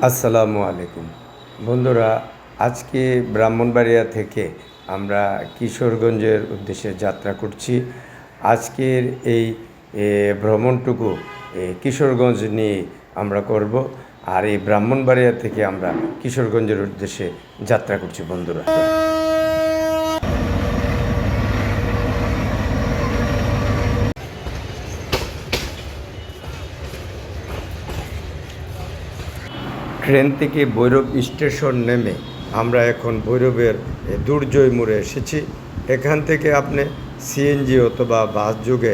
আসসালামু আলাইকুম বন্ধুরা, আজকে ব্রাহ্মণবাড়িয়া থেকে আমরা কিশোরগঞ্জের উদ্দেশ্যে যাত্রা করছি। আজকের এই ভ্রমণটুকু কিশোরগঞ্জ নিয়ে আমরা করব। আর এই ব্রাহ্মণবাড়িয়া থেকে আমরা কিশোরগঞ্জের উদ্দেশ্যে যাত্রা করছি বন্ধুরা। ট্রেন থেকে ভৈরব স্টেশন নেমে আমরা এখন ভৈরবের দুর্জয় মোড়ে এসেছি। এখান থেকে আপনি সিএনজি অথবা বাস যোগে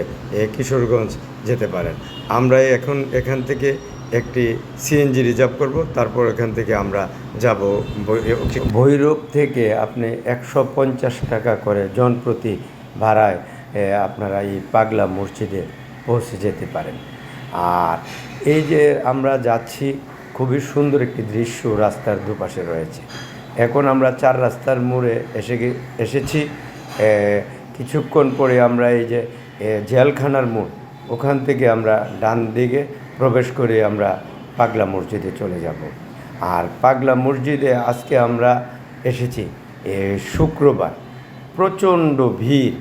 কিশোরগঞ্জ যেতে পারেন। আমরা এখন এখান থেকে একটি সিএনজি রিজার্ভ করব, তারপর এখান থেকে আমরা যাব ভৈরব থেকে আপনি 150 টাকা করে জনপ্রতি ভাড়ায় আপনারা এই পাগলা মসজিদে পৌঁছে যেতে পারেন। আর এই যে আমরা যাচ্ছি, খুবই সুন্দর একটি দৃশ্য রাস্তার দুপাশে রয়েছে। এখন আমরা 4 রাস্তার মোড়ে এসেছি। কিছুক্ষণ পরে আমরা এই যে জেলখানার মোড়, ওখান থেকে আমরা ডান দিকে প্রবেশ করে আমরা পাগলা মসজিদে চলে যাব। আর পাগলা মসজিদে আজকে আমরা এসেছি শুক্রবার, প্রচণ্ড ভিড়।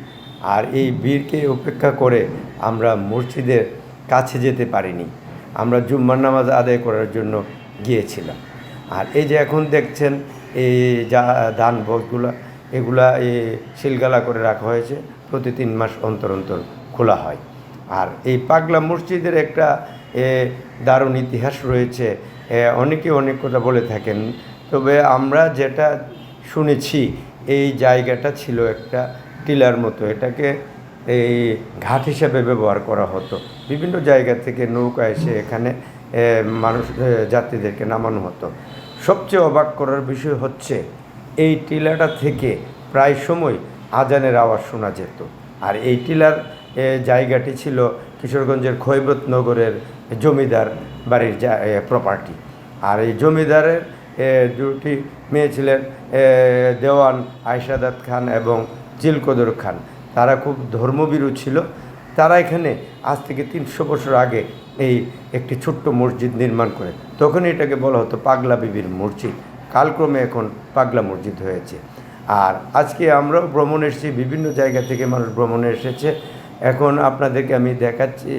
আর এই ভিড়কে উপেক্ষা করে আমরা মসজিদের কাছে যেতে পারিনি, আমরা জুম্মার নামাজ আদায় করার জন্য গিয়েছিলাম। আর এই যে এখন দেখছেন এই যা দান বক্সগুলো, এগুলা এই শিলগালা করে রাখা হয়েছে, প্রতি 3 মাস অন্তর অন্তর খোলা হয়। আর এই পাগলা মসজিদের একটা দারুণ ইতিহাস রয়েছে। অনেকে অনেক কথা বলে থাকেন, তবে আমরা যেটা শুনেছি এই জায়গাটা ছিল একটা টিলার মতো। এটাকে এই ঘাট হিসাবে ব্যবহার করা হতো। বিভিন্ন জায়গা থেকে নৌকা এসে এখানে মানুষ যাত্রীদেরকে নামানো হতো। সবচেয়ে অবাক করার বিষয় হচ্ছে এই টিলাটা থেকে প্রায় সময় আজানের আওয়াজ শোনা যেত। আর এই টিলার জায়গাটি ছিল কিশোরগঞ্জের খৈবতনগরের জমিদার বাড়ির প্রপার্টি। আর এই জমিদারের দুটি মেয়ে ছিলেন দেওয়ান আয়শাদাত খান এবং জিলকদর খান। তারা খুব ধর্মভীরু ছিল। তারা এখানে আজ থেকে 300 বছর আগে এই একটি ছোট্ট মসজিদ নির্মাণ করে। তখন এটাকে বলা হতো পাগলা বিবির মসজিদ। কালক্রমে এখন পাগলা মসজিদ হয়েছে। আর আজকে আমরাও ভ্রমণ এসেছি, বিভিন্ন জায়গা থেকে মানুষ ভ্রমণে এসেছে। এখন আপনাদেরকে আমি দেখাচ্ছি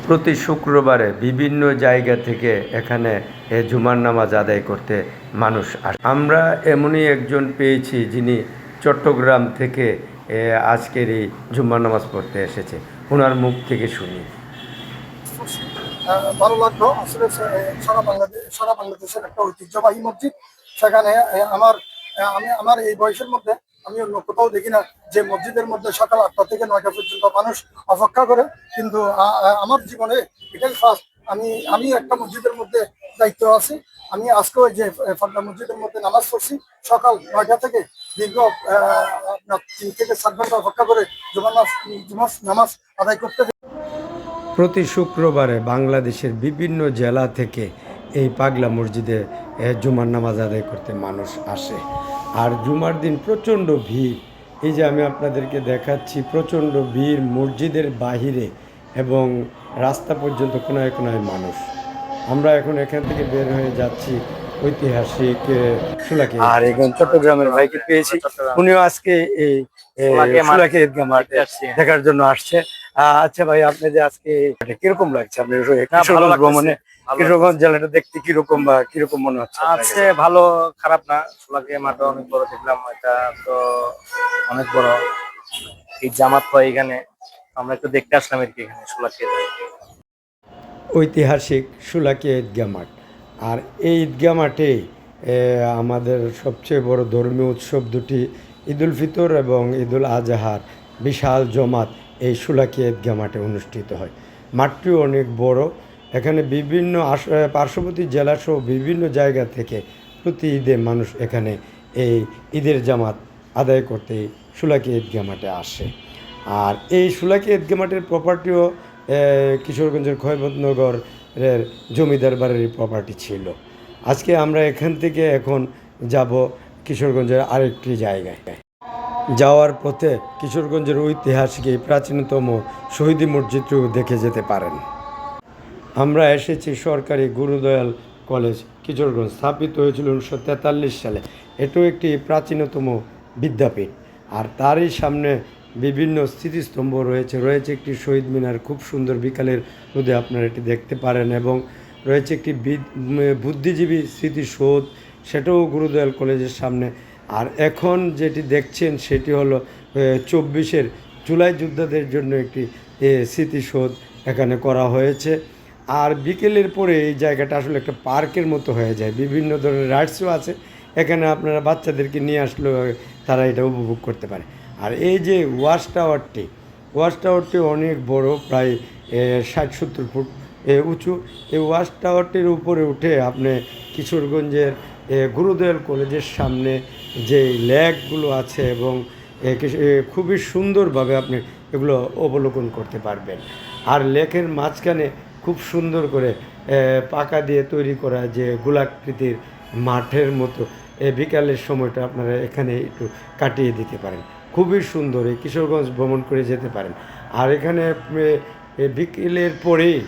প্রতি শুক্রবারে বিভিন্ন জায়গা থেকে এখানে জুমার নামাজ আদায় করতে মানুষ আসে। আমরা এমনই একজন পেয়েছি যিনি চট্টগ্রাম থেকে আজকের এই জুম্মার নামাজ পড়তে এসেছে। ওনার মুখ থেকে শুনি। ভালো লাগলো। আসলে সারা বাংলাদেশের একটা ঐতিহ্যবাহী মসজিদ। সেখানে আমার এই বয়সের মধ্যে আমি অন্য কোথাও দেখি না যে মসজিদের মধ্যে সকাল 8টা থেকে 9টা পর্যন্ত মানুষ অপেক্ষা করে। কিন্তু আমার জীবনে এটাই ফার্স্ট আমি একটা মসজিদের মধ্যে দায়িত্ব আছি। আমি আজকে ওই যে পাগলা মসজিদের মধ্যে নামাজ পড়ছি সকাল 9টা থেকে দীর্ঘ 3 থেকে 7 ঘন্টা অপেক্ষা করে জুমার নামাজ আদায় করতে। প্রতি শুক্রবারে বাংলাদেশের বিভিন্ন জেলা থেকে এই পাগলা মসজিদে জুমার নামাজ আদায় করতে মানুষ আসে। আর জুমার দিন প্রচণ্ড ভিড়। এই যে আমি আপনাদেরকে দেখাচ্ছি, প্রচণ্ড ভিড় মসজিদের বাহিরে এবং রাস্তা পর্যন্ত কোনায় কোনায় মানুষ। আমরা এখন এখান থেকে বের হয়ে যাচ্ছি ঐতিহাসিক সুলাকি। আর এখন চট্টগ্রামের ভাইকে পেয়েছি, উনিও আজকে এই সুলাকি ঈদগাহ মাঠ দেখার জন্য আসছে। আচ্ছা ভাই, আপনি যে আজকে কিরকম লাগছে আপনার কিশোরগঞ্জ ভ্রমণে? কিশোরগঞ্জ জেলাটা দেখতে কিরকম বা কিরকম মনে হচ্ছে? আছে ভালো, খারাপ না। সোলাকিয়া মাঠটা অনেক বড় দেখলাম, এটা তো অনেক বড়। এই জামাত হয় এখানে, আমরা একটু দেখতে আসলাম আর কি এখানে সোলাকিয়া ঐতিহাসিক সুলাকিয়া ঈদগাহ মাঠ। আর এই ঈদগাহ মাঠে আমাদের সবচেয়ে বড় ধর্মীয় উৎসব দুটি, ঈদুল ফিতর এবং ঈদুল আজহার বিশাল জমাত এই সুলাকিয়া ঈদগাহ মাঠে অনুষ্ঠিত হয়। মাঠটিও অনেক বড়। এখানে বিভিন্ন পার্শ্ববর্তী জেলাসহ বিভিন্ন জায়গা থেকে প্রতি ঈদে মানুষ এখানে এই ঈদের জামাত আদায় করতে সুলাকিয়া ঈদগাহ মাঠে আসে। আর এই সুলাকিয়া ঈদগাহ মাঠের প্রপার্টিও কিশোরগঞ্জের খৈবতনগরের জমিদার বাড়ির প্রপার্টি ছিল। আজকে আমরা এখান থেকে এখন যাব কিশোরগঞ্জের আরেকটি জায়গায়। যাওয়ার পথে কিশোরগঞ্জের ঐতিহাসিক এই প্রাচীনতম শহীদ মসজিদটিও দেখে যেতে পারেন। আমরা এসেছি সরকারি গুরুদয়াল কলেজ কিশোরগঞ্জ স্থাপিত হয়েছিল 1943 সালে। এটাও একটি প্রাচীনতম বিদ্যাপীঠ। আর তারই সামনে বিভিন্ন স্মৃতিস্তম্ভ রয়েছে একটি শহীদ মিনার, খুব সুন্দর, বিকালের রোদে আপনারা এটি দেখতে পারেন, এবং রয়েছে একটি বুদ্ধিজীবী স্মৃতিসৌধ, সেটাও গুরুদয়াল কলেজের সামনে। আর এখন যেটি দেখছেন সেটি হলো 24-এর জুলাই যোদ্ধাদের জন্য একটি স্মৃতিসৌধ এখানে করা হয়েছে। আর বিকেলের পরে এই জায়গাটা আসলে একটা পার্কের মতো হয়ে যায়, বিভিন্ন ধরনের রাইডসও আছে এখানে, আপনারা বাচ্চাদেরকে নিয়ে আসলেও তারা এটা উপভোগ করতে পারে। আর এই যে ওয়াচ টাওয়ারটি অনেক বড়, প্রায় 60-70 ফুট উঁচু। এই ওয়াচ টাওয়ারটির উপরে উঠে আপনি কিশোরগঞ্জের গুরুদয়াল কলেজের সামনে যে লেকগুলো আছে এবং খুবই সুন্দরভাবে আপনি এগুলো অবলোকন করতে পারবেন। আর লেকের মাঝখানে খুব সুন্দর করে পাকা দিয়ে তৈরি করা যে গোলাকৃতির মাঠের মতো, বিকালের সময়টা আপনারা এখানে একটু কাটিয়ে দিতে পারেন। খুবই সুন্দর, এই কিশোরগঞ্জ ভ্রমণ করে যেতে পারেন। আর এখানে বিকেলের পরেই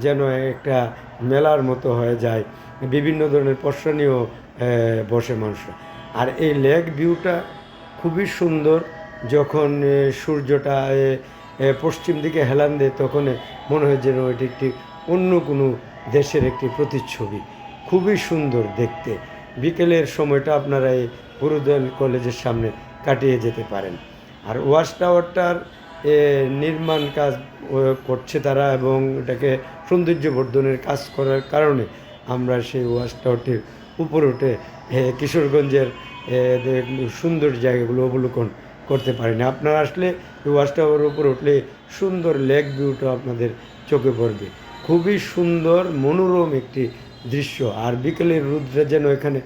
যেন একটা মেলার মতো হয়ে যায়, বিভিন্ন ধরনের প্রদর্শনীও বসে মানুষ। আর এই লেক ভিউটা খুবই সুন্দর, যখন সূর্যটা পশ্চিম দিকে হেলান দেয় তখন মনে হয় যেন এটি একটি অন্য কোনো দেশের একটি প্রতিচ্ছবি। খুবই সুন্দর দেখতে। বিকেলের সময়টা আপনারা এই গুরুদয়াল কলেজের সামনে কাটিয়ে যেতে পারেন। আর ওয়াচ টাওয়ারটার নির্মাণ কাজ করছে তারা, এবং এটাকে সৌন্দর্যবর্ধনের কাজ করার কারণে আমরা সেই ওয়াচ টাওয়ারটির উপরে উঠে কিশোরগঞ্জের সুন্দর জায়গাগুলো অবলোকন করতে পারি না। আপনারা আসলে ওয়াচ টাওয়ারের উপরে উঠলে সুন্দর লেক ভিউটা আপনাদের চোখে পড়বে। খুবই সুন্দর মনোরম একটি দৃশ্য। আর বিকেলের রোদটা যেন এখানে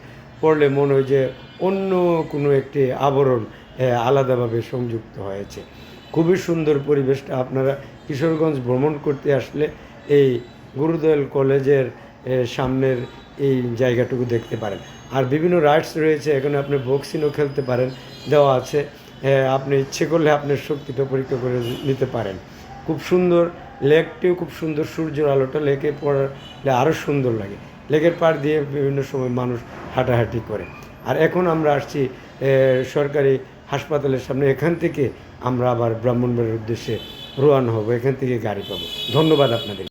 পড়লে মনে হয় যে অন্য কোনো একটি আবরণ আলাদাভাবে সংযুক্ত হয়েছে। খুবই সুন্দর পরিবেশটা। আপনারা কিশোরগঞ্জ ভ্রমণ করতে আসলে এই গুরুদয়াল কলেজের সামনের এই জায়গাটুকু দেখতে পারেন। আর বিভিন্ন রাইডস রয়েছে এখানে, আপনি বক্সিংও খেলতে পারেন, দেওয়া আছে। আপনি ইচ্ছে করলে আপনার শক্তিটা পরীক্ষা করে নিতে পারেন। খুব সুন্দর, লেকটিও খুব সুন্দর, সূর্যের আলোটা লেকে পড়লে আরও সুন্দর লাগে। লেকের পাড় দিয়ে বিভিন্ন সময় মানুষ হাঁটাহাঁটি করে। আর এখন আমরা আসছি সরকারি হাসপাতালের সামনে, এখান থেকে আমরা আবার ব্রাহ্মণবাড়ির উদ্দেশ্যে রওনা হব, এখান থেকে গাড়ি পাবো। ধন্যবাদ আপনাদের।